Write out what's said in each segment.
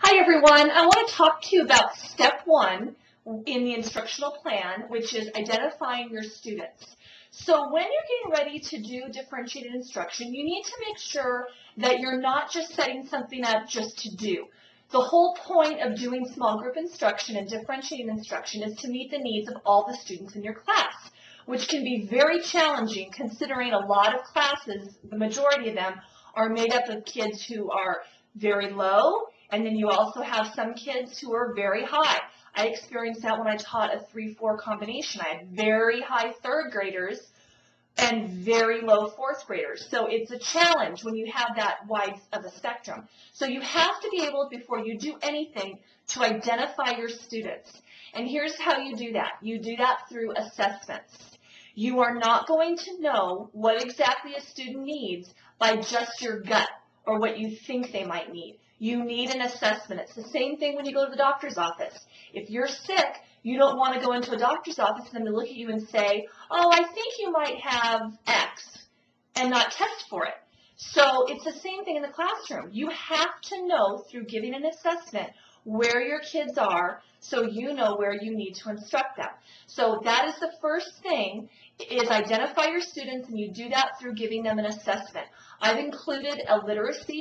Hi everyone, I want to talk to you about step one in the instructional plan, which is identifying your students. So when you're getting ready to do differentiated instruction, you need to make sure that you're not just setting something up just to do. The whole point of doing small group instruction and differentiated instruction is to meet the needs of all the students in your class, which can be very challenging considering a lot of classes, the majority of them, are made up of kids who are very low, and then you also have some kids who are very high. I experienced that when I taught a 3-4 combination. I had very high third graders and very low fourth graders. So it's a challenge when you have that wide of a spectrum. So you have to be able, before you do anything, to identify your students. And here's how you do that. You do that through assessments. You are not going to know what exactly a student needs by just your gut or what you think they might need. You need an assessment. It's the same thing when you go to the doctor's office. If you're sick, you don't want to go into a doctor's office and them to look at you and say, oh, I think you might have X, and not test for it. So it's the same thing in the classroom. You have to know through giving an assessment where your kids are so you know where you need to instruct them. So that is the first thing, is identify your students, and you do that through giving them an assessment. I've included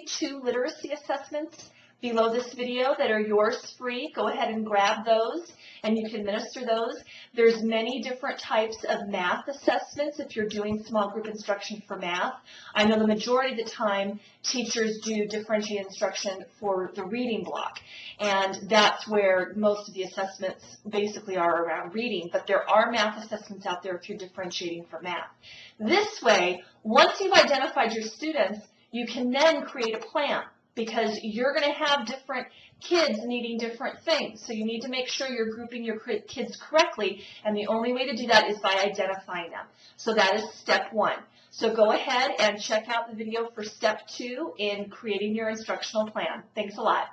two literacy assessments below this video that are yours free. Go ahead and grab those and you can administer those. There's many different types of math assessments if you're doing small group instruction for math. I know the majority of the time teachers do differentiated instruction for the reading block, and that's where most of the assessments basically are around reading, but there are math assessments out there if you're differentiating for math. This way, once you've identified your students, you can then create a plan, because you're going to have different kids needing different things. So you need to make sure you're grouping your kids correctly, and the only way to do that is by identifying them. So that is step one. So go ahead and check out the video for step two in creating your instructional plan. Thanks a lot.